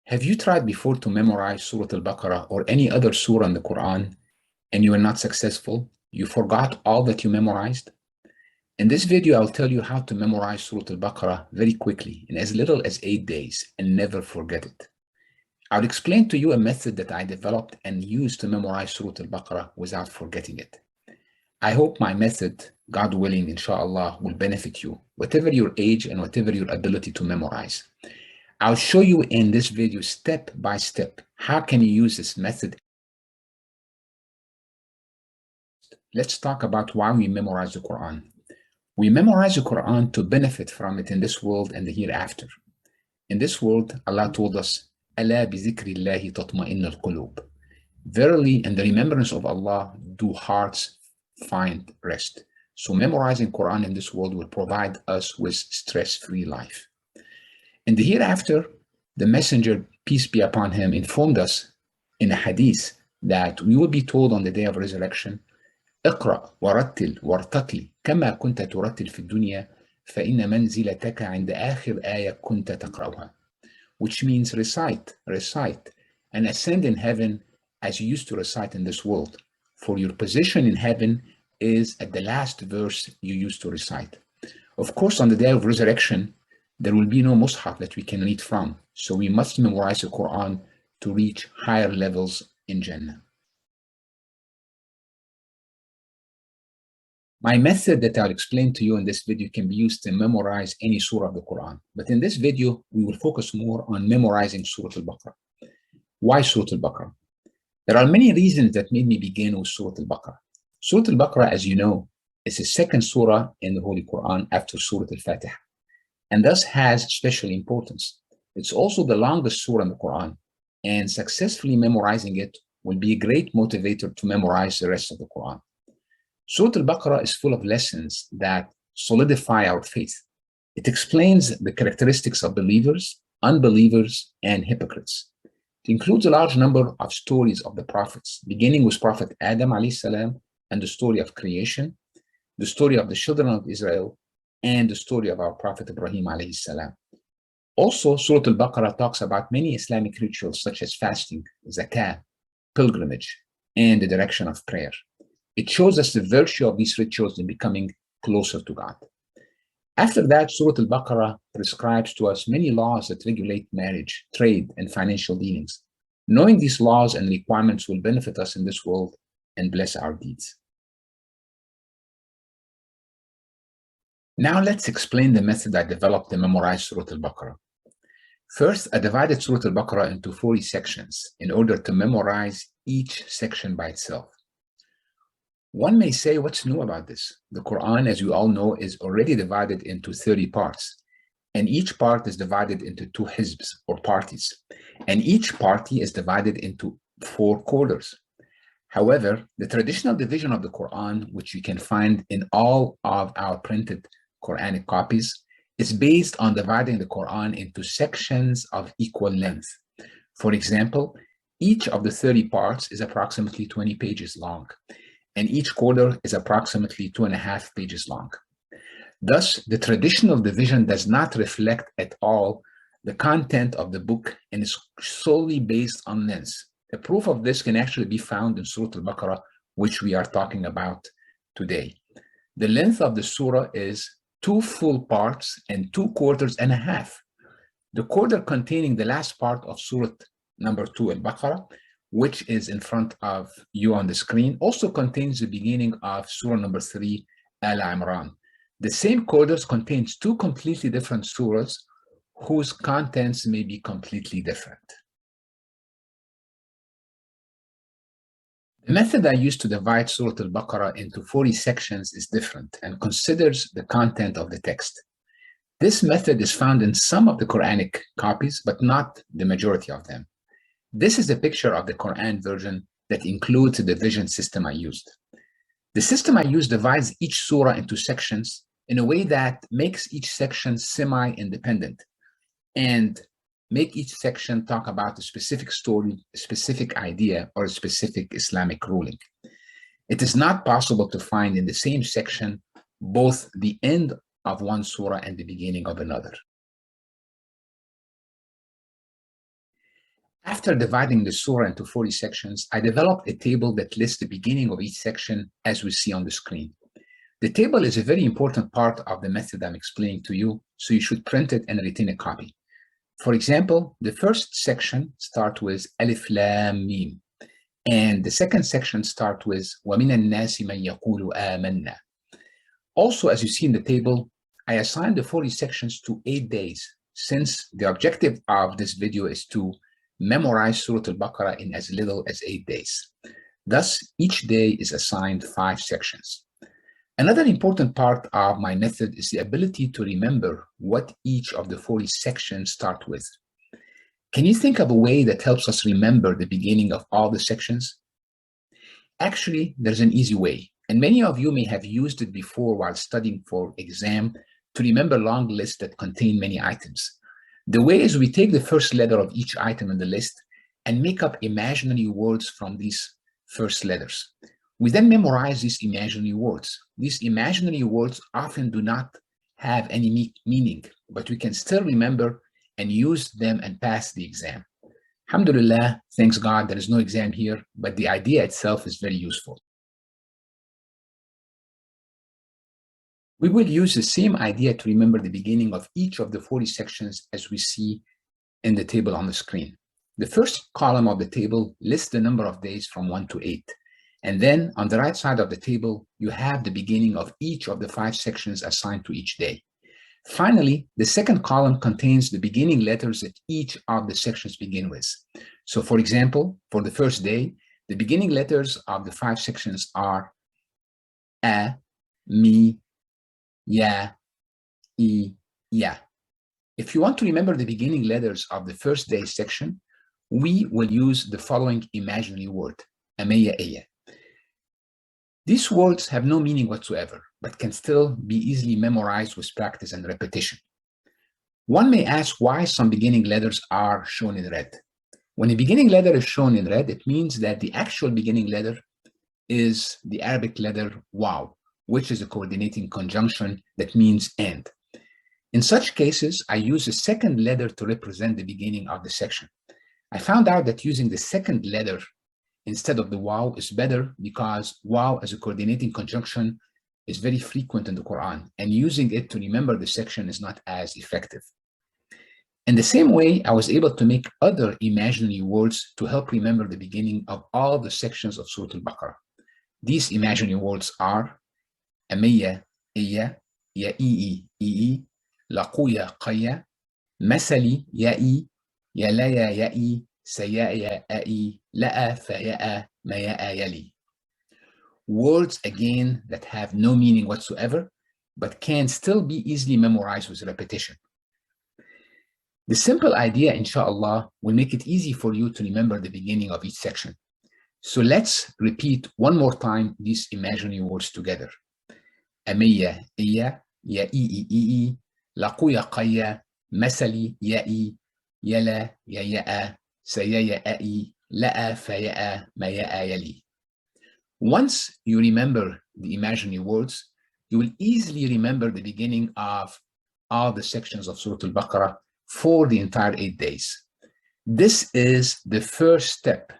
Have you tried before to memorize Surah Al-Baqarah or any other surah in the Quran and you were not successful? You forgot all that you memorized? In this video, I'll tell you how to memorize Surah Al-Baqarah very quickly in as little as 8 days and never forget it. I'll explain to you a method that I developed and used to memorize Surah Al-Baqarah without forgetting it. I hope my method, God willing, inshallah, will benefit you, whatever your age and whatever your ability to memorize. I'll show you in this video step by step how can you use this method. Let's talk about why we memorize the Quran. We memorize the Quran to benefit from it in this world and the hereafter. In this world, Allah told us, أَلَا بِذِكْرِ اللَّهِ تَطْمَئِنُّ الْقُلُوبِ. Verily, in the remembrance of Allah, do hearts find rest. So memorizing Quran in this world will provide us with stress-free life. In the hereafter, the Messenger, peace be upon him, informed us in a hadith that we will be told on the day of resurrection, اقرأ ورتل وارتقي كما كنت ترتل في الدنيا فإن منزلتك عند آخر آية كنت تقرأها. Which means recite, and ascend in heaven as you used to recite in this world. For your position in heaven is at the last verse you used to recite. Of course, on the day of resurrection, there will be no mushaf that we can read from. So we must memorize the Quran to reach higher levels in Jannah. My method that I'll explain to you in this video can be used to memorize any surah of the Quran. But in this video, we will focus more on memorizing Surah Al-Baqarah. Why Surah Al-Baqarah? There are many reasons that made me begin with Surah Al-Baqarah. Surah Al-Baqarah, as you know, is the second surah in the Holy Quran after Surah Al-Fatiha, and thus has special importance. It's also the longest surah in the Quran, and successfully memorizing it will be a great motivator to memorize the rest of the Quran. Surah Al-Baqarah is full of lessons that solidify our faith. It explains the characteristics of believers, unbelievers, and hypocrites. It includes a large number of stories of the prophets, beginning with Prophet Adam alayhi salam and the story of creation, the story of the children of Israel, and the story of our Prophet Ibrahim alayhi salam. Also, Surah Al-Baqarah talks about many Islamic rituals such as fasting, zakah, pilgrimage, and the direction of prayer. It shows us the virtue of these rituals in becoming closer to God. After that, Surah Al-Baqarah prescribes to us many laws that regulate marriage, trade, and financial dealings. Knowing these laws and requirements will benefit us in this world and bless our deeds. Now let's explain the method I developed to memorize Surah Al-Baqarah. First, I divided Surah Al-Baqarah into 40 sections in order to memorize each section by itself. One may say, what's new about this? The Quran, as you all know, is already divided into 30 parts, and each part is divided into 2 hizbs or parties, and each party is divided into 4 quarters. However, the traditional division of the Quran, which you can find in all of our printed Quranic copies, is based on dividing the Quran into sections of equal length. For example, each of the 30 parts is approximately 20 pages long, and each quarter is approximately 2.5 pages long. Thus, the traditional division does not reflect at all the content of the book and is solely based on length. A proof of this can actually be found in Surah Al-Baqarah, which we are talking about today. The length of the surah is 2 full parts and 2.25. The quarter containing the last part of Surah number 2, Al-Baqarah, which is in front of you on the screen, also contains the beginning of Surah number 3, Al-Imran. The same quarters contains 2 completely different surahs whose contents may be completely different. The method I used to divide Surah Al-Baqarah into 40 sections is different and considers the content of the text. This method is found in some of the Quranic copies, but not the majority of them. This is a picture of the Quran version that includes the division system I used. The system I used divides each surah into sections in a way that makes each section semi-independent and make each section talk about a specific story, a specific idea, or a specific Islamic ruling. It is not possible to find in the same section both the end of one surah and the beginning of another. After dividing the surah into 40 sections, I developed a table that lists the beginning of each section as we see on the screen. The table is a very important part of the method I'm explaining to you, so you should print it and retain a copy. For example, the first section starts with Alif Lam Mim, and the second section starts with وَمِنَ النَّاسِ مَنْ يَقُولُ آمَنَّا. Also, as you see in the table, I assigned the 40 sections to 8 days, since the objective of this video is to memorize Surah Al-Baqarah in as little as 8 days. Thus, each day is assigned 5 sections. Another important part of my method is the ability to remember what each of the 40 sections start with. Can you think of a way that helps us remember the beginning of all the sections? Actually, there's an easy way, and many of you may have used it before while studying for exam to remember long lists that contain many items. The way is we take the first letter of each item in the list and make up imaginary words from these first letters. We then memorize these imaginary words. These imaginary words often do not have any meaning, but we can still remember and use them and pass the exam. Alhamdulillah, thanks God, there is no exam here, but the idea itself is very useful. We will use the same idea to remember the beginning of each of the 40 sections as we see in the table on the screen. The first column of the table lists the number of days from 1 to 8. And then on the right side of the table, you have the beginning of each of the 5 sections assigned to each day. Finally, the second column contains the beginning letters that each of the sections begin with. So for example, for the first day, the beginning letters of the 5 sections are A, Mi, Ya, I, Ya. If you want to remember the beginning letters of the first day section, we will use the following imaginary word, Ameya Eya. These words have no meaning whatsoever, but can still be easily memorized with practice and repetition. One may ask why some beginning letters are shown in red. When a beginning letter is shown in red, it means that the actual beginning letter is the Arabic letter Waw, which is a coordinating conjunction that means and. In such cases, I use the second letter to represent the beginning of the section. I found out that using the second letter instead of the Waw is better because Waw as a coordinating conjunction is very frequent in the Quran, and using it to remember the section is not as effective. In the same way, I was able to make other imaginary words to help remember the beginning of all the sections of Surah Al-Baqarah. These imaginary words are Amiyya, Iya, Ya'i, Ii, Laquya, Qaya, Masali, Ya'i, Yalaya, Ya'i, Sayaya, Ai, La'a, Faya'a, Maya'a, Yali. Words, again, that have no meaning whatsoever, but can still be easily memorized with repetition. The simple idea, inshallah, will make it easy for you to remember the beginning of each section. So let's repeat one more time these imaginary words together. Amiyya, Iya, Ya'i, Ii, Laquya, Qaya, Masali, Ya'i, Yala, Yaya'a, Sayaya, Ai, La'a, Faya'a, Maya'a, Yali. Once you remember the imaginary words, you will easily remember the beginning of all the sections of Surah Al-Baqarah for the entire 8 days. This is the first step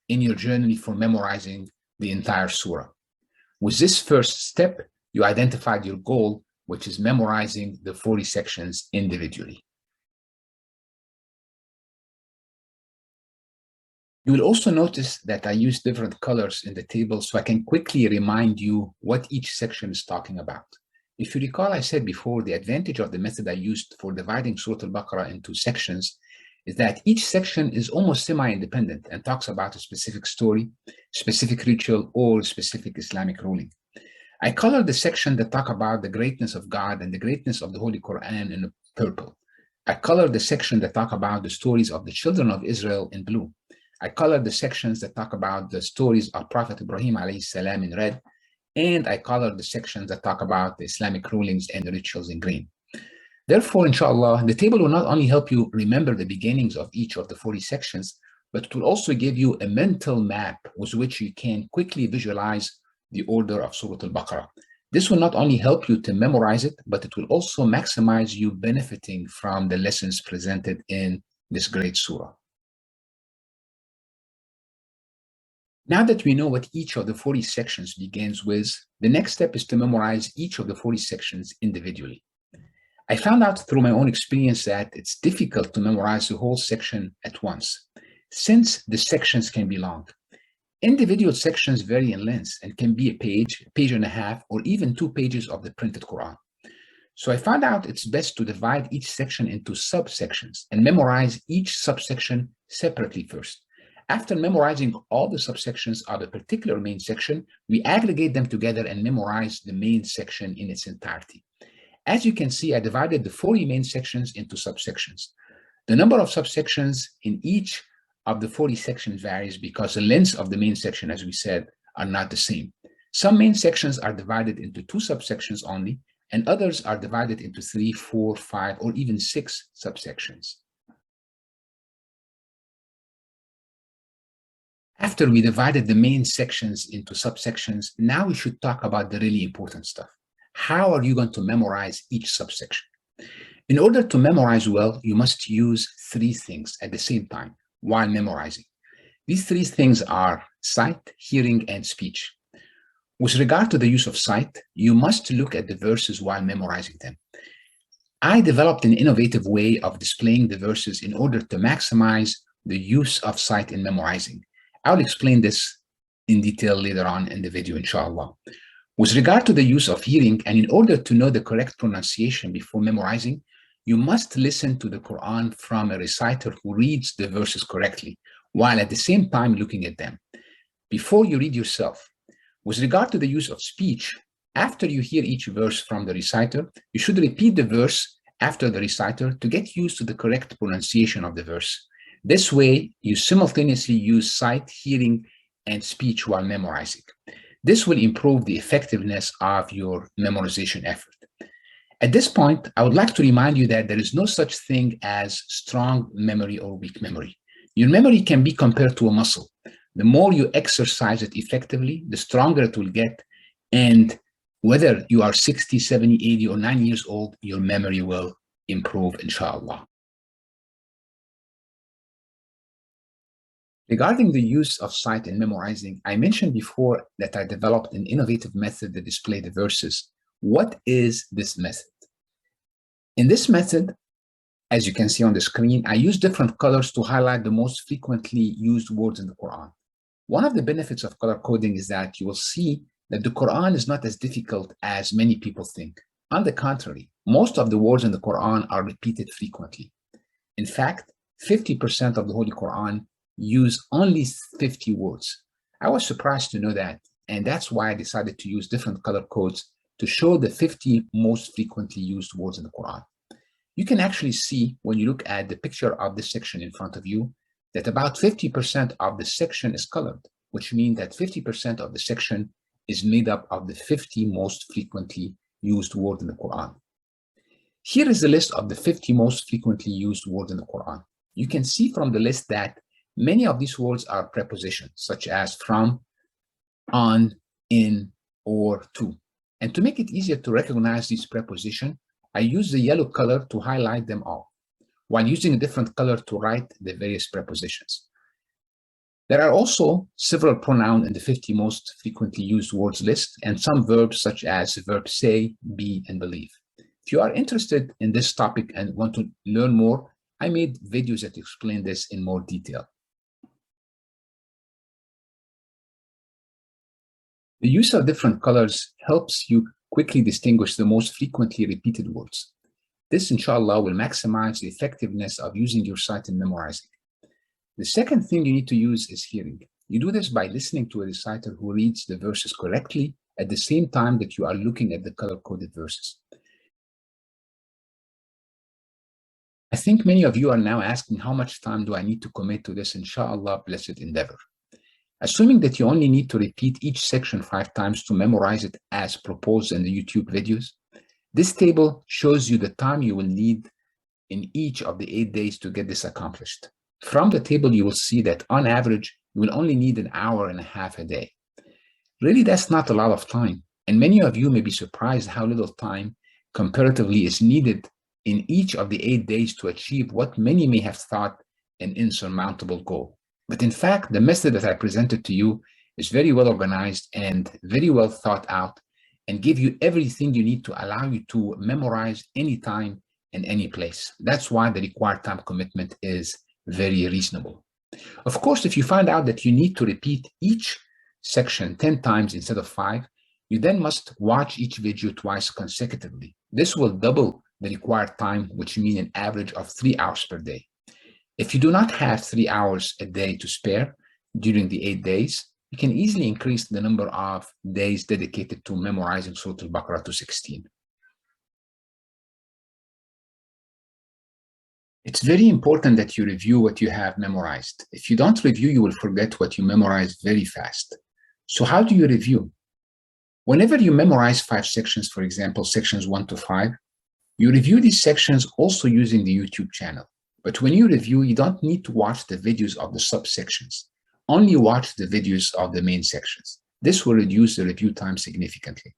in your journey for memorizing the entire surah. With this first step, you identified your goal, which is memorizing the 40 sections individually. You will also notice that I use different colors in the table so I can quickly remind you what each section is talking about. If you recall, I said before, the advantage of the method I used for dividing Surah Al-Baqarah into sections is that each section is almost semi-independent and talks about a specific story, specific ritual, or specific Islamic ruling. I color the section that talk about the greatness of God and the greatness of the Holy Quran in purple. I color the section that talk about the stories of the children of Israel in blue. I colored the sections that talk about the stories of Prophet Ibrahim alayhi salam in red, and I colored the sections that talk about the Islamic rulings and the rituals in green. Therefore, inshallah, the table will not only help you remember the beginnings of each of the 40 sections, but it will also give you a mental map with which you can quickly visualize the order of Surah Al-Baqarah. This will not only help you to memorize it, but it will also maximize you benefiting from the lessons presented in this great surah. Now that we know what each of the 40 sections begins with, the next step is to memorize each of the 40 sections individually. I found out through my own experience that it's difficult to memorize the whole section at once, since the sections can be long. Individual sections vary in length and can be a page and a half, or even 2 pages of the printed Quran. So I found out it's best to divide each section into subsections and memorize each subsection separately first. After memorizing all the subsections of a particular main section, we aggregate them together and memorize the main section in its entirety. As you can see, I divided the 40 main sections into subsections. The number of subsections in each of the 40 sections varies because the lengths of the main section, as we said, are not the same. Some main sections are divided into 2 subsections only, and others are divided into 3, 4, 5, or even 6 subsections. After we divided the main sections into subsections, now we should talk about the really important stuff. How are you going to memorize each subsection? In order to memorize well, you must use 3 things at the same time while memorizing. These 3 things are sight, hearing, and speech. With regard to the use of sight, you must look at the verses while memorizing them. I developed an innovative way of displaying the verses in order to maximize the use of sight in memorizing. I'll explain this in detail later on in the video, inshallah. With regard to the use of hearing, and in order to know the correct pronunciation before memorizing, you must listen to the Quran from a reciter who reads the verses correctly, while at the same time looking at them, before you read yourself. With regard to the use of speech, after you hear each verse from the reciter, you should repeat the verse after the reciter to get used to the correct pronunciation of the verse. This way, you simultaneously use sight, hearing, and speech while memorizing. This will improve the effectiveness of your memorization effort. At this point, I would like to remind you that there is no such thing as strong memory or weak memory. Your memory can be compared to a muscle. The more you exercise it effectively, the stronger it will get. And whether you are 60, 70, 80, or 90 years old, your memory will improve, inshallah. Regarding the use of sight in memorizing, I mentioned before that I developed an innovative method to display the verses. What is this method? In this method, as you can see on the screen, I use different colors to highlight the most frequently used words in the Quran. One of the benefits of color coding is that you will see that the Quran is not as difficult as many people think. On the contrary, most of the words in the Quran are repeated frequently. In fact, 50% of the Holy Quran use only 50 words. I was surprised to know that, and that's why I decided to use different color codes to show the 50 most frequently used words in the Quran. You can actually see when you look at the picture of this section in front of you that about 50% of the section is colored, which means that 50% of the section is made up of the 50 most frequently used words in the Quran. Here is the list of the 50 most frequently used words in the Quran. You can see from the list that many of these words are prepositions, such as from, on, in, or to. And to make it easier to recognize these prepositions, I use the yellow color to highlight them all, while using a different color to write the various prepositions. There are also several pronouns in the 50 most frequently used words list, and some verbs such as the verb say, be, and believe. If you are interested in this topic and want to learn more, I made videos that explain this in more detail. The use of different colors helps you quickly distinguish the most frequently repeated words. This, inshallah, will maximize the effectiveness of using your sight in memorizing. The second thing you need to use is hearing. You do this by listening to a reciter who reads the verses correctly at the same time that you are looking at the color-coded verses. I think many of you are now asking how much time do I need to commit to this, inshallah, blessed endeavor. Assuming that you only need to repeat each section 5 times to memorize it as proposed in the YouTube videos, this table shows you the time you will need in each of the 8 days to get this accomplished. From the table, you will see that on average, you will only need an hour and a half a day. Really, that's not a lot of time. And many of you may be surprised how little time comparatively is needed in each of the 8 days to achieve what many may have thought an insurmountable goal. But in fact, the method that I presented to you It's very well organized and very well thought out, and give you everything you need to allow you to memorize anytime and any place. That's why the required time commitment is very reasonable. Of course, if you find out that you need to repeat each section 10 times instead of 5, you then must watch each video twice consecutively. This will double the required time, which means an average of 3 hours per day. If you do not have 3 hours a day to spare during the 8 days, you can easily increase the number of days dedicated to memorizing Surah Al-Baqarah to 16. It's very important that you review what you have memorized. If you don't review, you will forget what you memorized very fast. So how do you review? Whenever you memorize 5 sections, for example, sections 1 to 5, you review these sections also using the YouTube channel. But when you review, you don't need to watch the videos of the subsections. Only watch the videos of the main sections. This will reduce the review time significantly.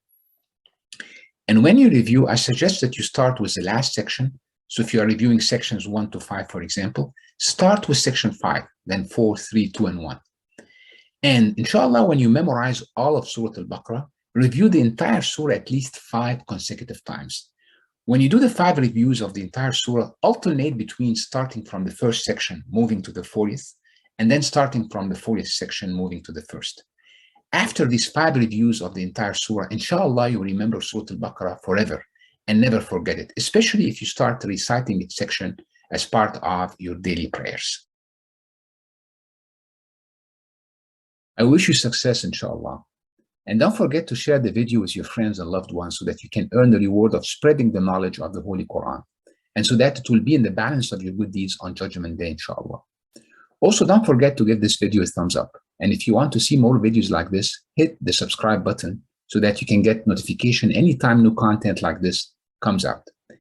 And when you review, I suggest that you start with the last section. So if you are reviewing sections 1 to 5, for example, start with section 5, then 4, 3, 2, and 1. And inshallah, when you memorize all of Surah Al-Baqarah, review the entire surah at least 5 consecutive times. When you do the 5 reviews of the entire surah, alternate between starting from the first section, moving to the 40th, and then starting from the 40th section, moving to the first. After these 5 reviews of the entire surah, inshallah, you remember Surah Al-Baqarah forever and never forget it, especially if you start reciting each section as part of your daily prayers. I wish you success, inshallah. And don't forget to share the video with your friends and loved ones so that you can earn the reward of spreading the knowledge of the Holy Quran, and so that it will be in the balance of your good deeds on Judgment Day, inshallah. Also, don't forget to give this video a thumbs up. And if you want to see more videos like this, hit the subscribe button so that you can get notification anytime new content like this comes out.